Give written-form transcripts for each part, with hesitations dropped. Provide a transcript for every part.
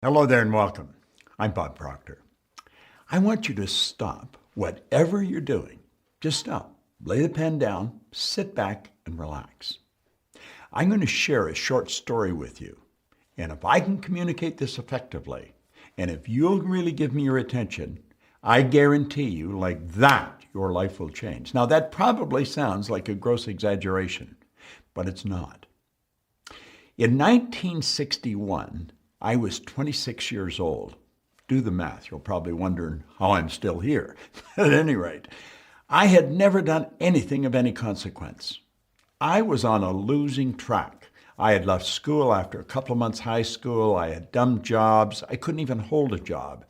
Hello there and welcome. I'm Bob Proctor. I want you to stop whatever you're doing. Just stop, lay the pen down, sit back and relax. I'm going to share a short story with you. And if I can communicate this effectively, and if you'll really give me your attention, I guarantee you, like that, your life will change. Now that probably sounds like a gross exaggeration, but it's not. In 1961, I was 26 years old. Do the math. You're probably wondering how I'm still here. At any rate, I had never done anything of any consequence. I was on a losing track. I had left school after a couple of months high school. I had dumb jobs. I couldn't even hold a job.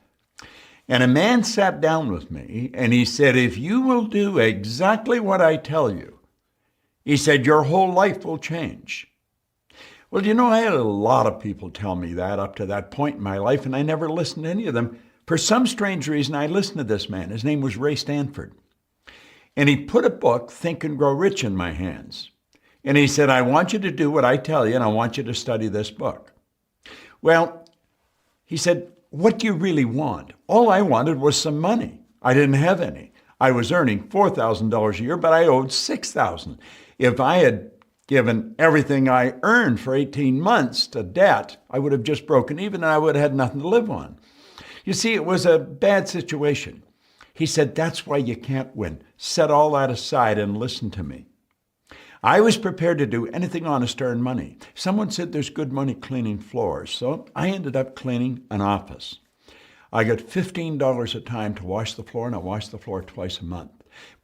And a man sat down with me and he said, if you will do exactly what I tell you, he said, your whole life will change. Well, you know, I had a lot of people tell me that up to that point in my life, and I never listened to any of them. For some strange reason, I listened to this man. His name was Ray Stanford. And he put a book, Think and Grow Rich, in my hands. And he said, I want you to do what I tell you, and I want you to study this book. Well, he said, what do you really want? All I wanted was some money. I didn't have any. I was earning $4,000 a year, but I owed $6,000. If I had given everything I earned for 18 months to debt, I would have just broken even and I would have had nothing to live on. You see, it was a bad situation. He said, that's why you can't win. Set all that aside and listen to me. I was prepared to do anything honest to earn money. Someone said there's good money cleaning floors, so I ended up cleaning an office. I got $15 a time to wash the floor, and I washed the floor twice a month.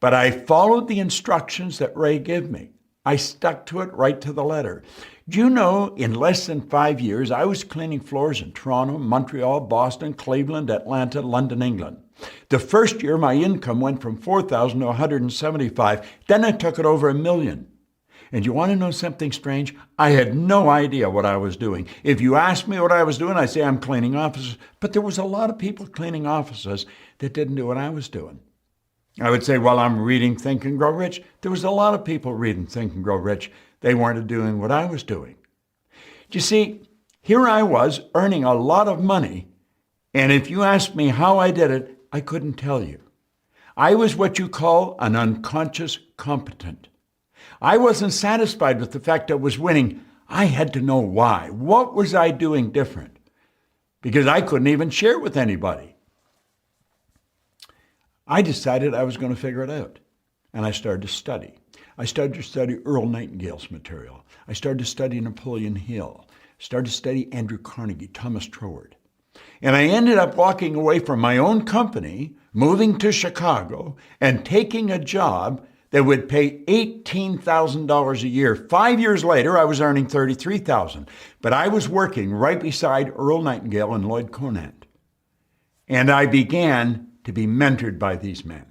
But I followed the instructions that Ray gave me. I stuck to it right to the letter. Do you know, in less than 5 years, I was cleaning floors in Toronto, Montreal, Boston, Cleveland, Atlanta, London, England. The first year, my income went from $4,000 to $175,000. Then I took it over $1 million. And you want to know something strange? I had no idea what I was doing. If you asked me what I was doing, I'd say I'm cleaning offices. But there was a lot of people cleaning offices that didn't do what I was doing. I would say, well, I'm reading Think and Grow Rich. There was a lot of people reading Think and Grow Rich. They weren't doing what I was doing. You see, here I was earning a lot of money, and if you asked me how I did it, I couldn't tell you. I was what you call an unconscious competent. I wasn't satisfied with the fact I was winning. I had to know why. What was I doing different? Because I couldn't even share with anybody. I decided I was going to figure it out, and I started to study. I started to study Earl Nightingale's material. I started to study Napoleon Hill, started to study Andrew Carnegie, Thomas Troward. And I ended up walking away from my own company, moving to Chicago, and taking a job that would pay $18,000 a year. 5 years later, I was earning $33,000, but I was working right beside Earl Nightingale and Lloyd Conant. And I began to be mentored by these men.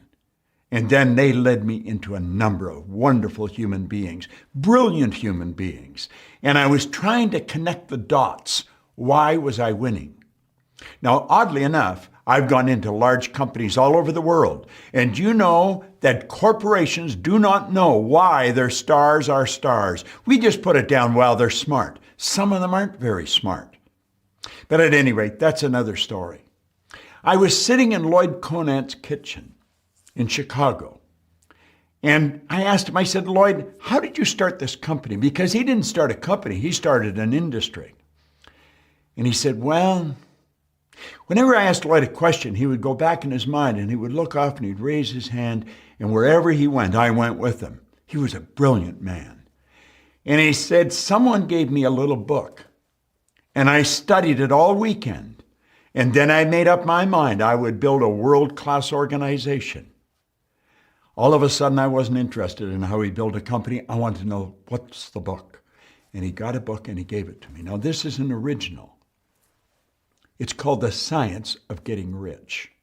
And then they led me into a number of wonderful human beings, brilliant human beings. And I was trying to connect the dots. Why was I winning? Now, oddly enough, I've gone into large companies all over the world. And you know that corporations do not know why their stars are stars. We just put it down, well, they're smart. Some of them aren't very smart. But at any rate, that's another story. I was sitting in Lloyd Conant's kitchen in Chicago. And I asked him, I said, Lloyd, how did you start this company? Because he didn't start a company, he started an industry. And he said, well, whenever I asked Lloyd a question, he would go back in his mind and he would look off and he'd raise his hand. And wherever he went, I went with him. He was a brilliant man. And he said, someone gave me a little book and I studied it all weekend. And then I made up my mind I would build a world-class organization. All of a sudden, I wasn't interested in how he built a company. I wanted to know, what's the book? And he got a book and he gave it to me. Now, this is an original. It's called The Science of Getting Rich.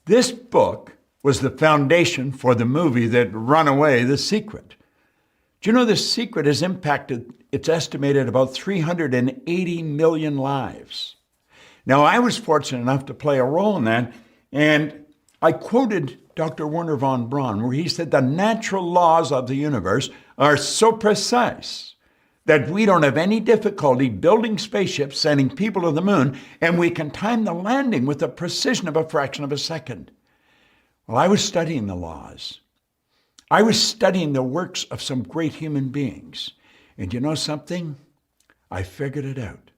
This book was the foundation for the movie that run away, The Secret. Do you know The Secret has impacted, it's estimated, about 380 million lives. Now, I was fortunate enough to play a role in that, and I quoted Dr. Werner von Braun, where he said the natural laws of the universe are so precise that we don't have any difficulty building spaceships, sending people to the moon, and we can time the landing with the precision of a fraction of a second. Well, I was studying the laws. I was studying the works of some great human beings. And you know something? I figured it out.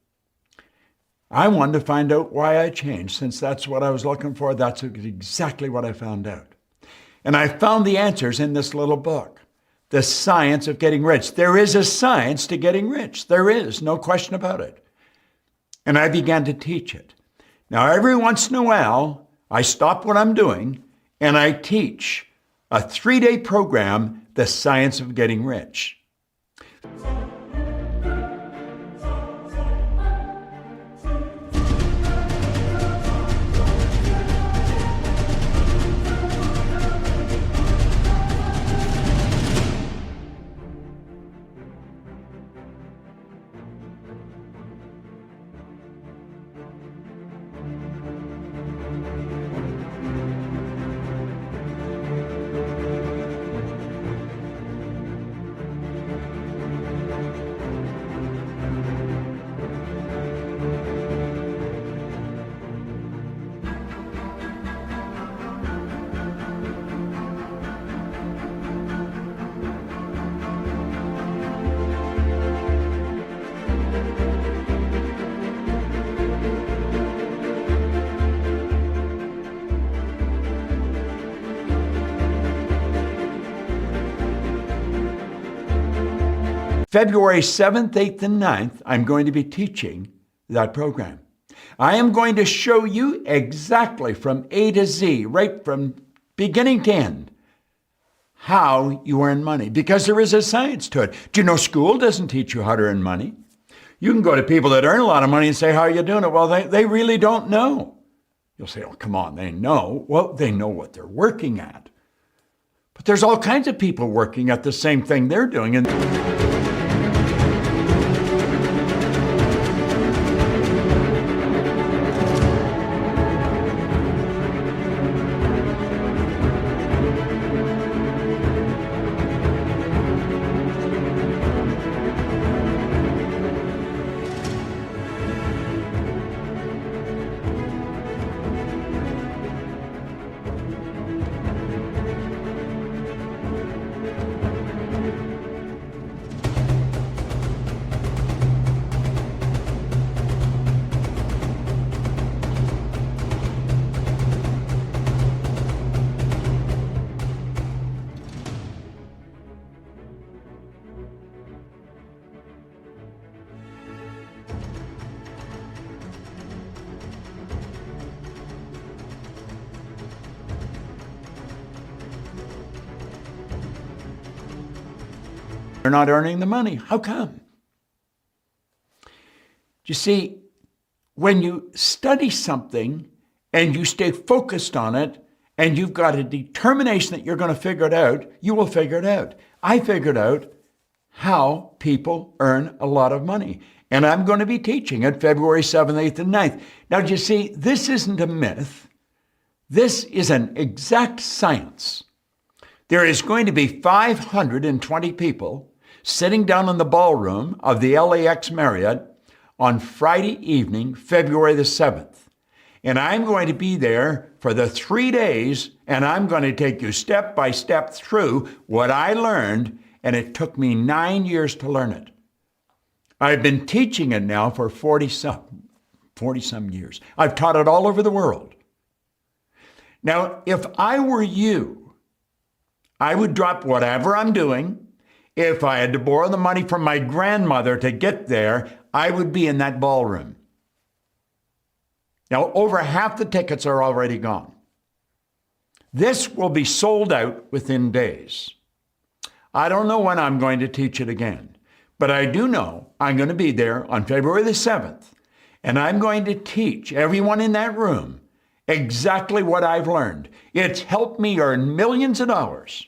I wanted to find out why I changed. Since that's what I was looking for, that's exactly what I found out. And I found the answers in this little book, The Science of Getting Rich. There is a science to getting rich. There is, no question about it. And I began to teach it. Now, every once in a while, I stop what I'm doing and I teach a 3-day program, The Science of Getting Rich. February 7th, 8th, and 9th, I'm going to be teaching that program. I am going to show you exactly from A to Z, right from beginning to end, how you earn money, because there is a science to it. Do you know school doesn't teach you how to earn money? You can go to people that earn a lot of money and say, how are you doing it? Well, they really don't know. You'll say, oh, come on, they know. Well, they know what they're working at. But there's all kinds of people working at the same thing they're doing. And they're not earning the money. How come? You see, when you study something and you stay focused on it and you've got a determination that you're going to figure it out, you will figure it out. I figured out how people earn a lot of money. And I'm going to be teaching it February 7th, 8th, and 9th. Now, do you see, this isn't a myth. This is an exact science. There is going to be 520 people sitting down in the ballroom of the LAX Marriott on Friday evening, February the 7th. And I'm going to be there for the 3 days, and I'm going to take you step by step through what I learned, and it took me 9 years to learn it. I've been teaching it now for 40 some years. I've taught it all over the world. Now, if I were you, I would drop whatever I'm doing. If I had to borrow the money from my grandmother to get there, I would be in that ballroom. Now, over half the tickets are already gone. This will be sold out within days. I don't know when I'm going to teach it again, but I do know I'm going to be there on February the 7th, and I'm going to teach everyone in that room exactly what I've learned. It's helped me earn millions of dollars.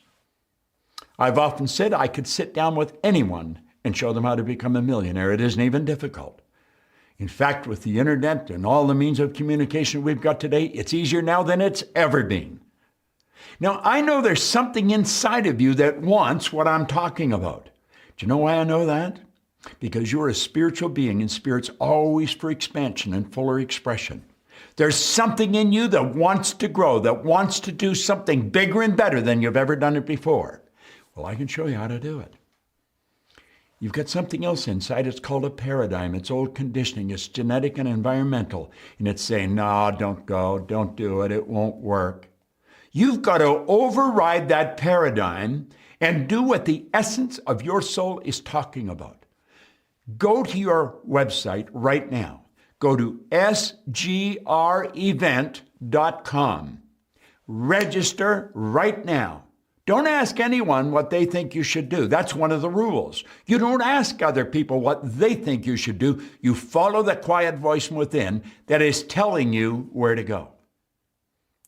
I've often said I could sit down with anyone and show them how to become a millionaire. It isn't even difficult. In fact, with the internet and all the means of communication we've got today, it's easier now than it's ever been. Now, I know there's something inside of you that wants what I'm talking about. Do you know why I know that? because you're a spiritual being and spirit's always for expansion and fuller expression. There's something in you that wants to grow, that wants to do something bigger and better than you've ever done it before. Well, I can show you how to do it. You've got something else inside. It's called a paradigm. It's old conditioning. It's genetic and environmental. And it's saying, no, don't go. Don't do it. It won't work. You've got to override that paradigm and do what the essence of your soul is talking about. Go to your website right now. Go to sgrevent.com. Register right now. Don't ask anyone what they think you should do. That's one of the rules. You don't ask other people what they think you should do. You follow the quiet voice from within that is telling you where to go.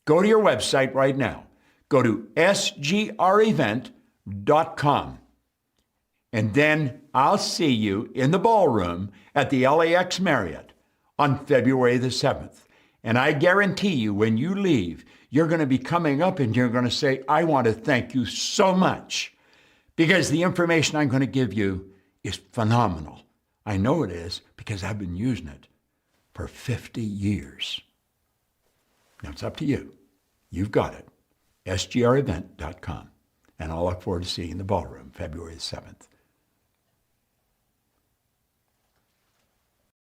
Go to your website right now. Go to sgrevent.com. And then I'll see you in the ballroom at the LAX Marriott on February the 7th. And I guarantee you, when you leave, you're going to be coming up and you're going to say, I want to thank you so much, because the information I'm going to give you is phenomenal. I know it is because I've been using it for 50 years. Now it's up to you. You've got it. sgrevent.com. And I'll look forward to seeing you in the ballroom February the 7th.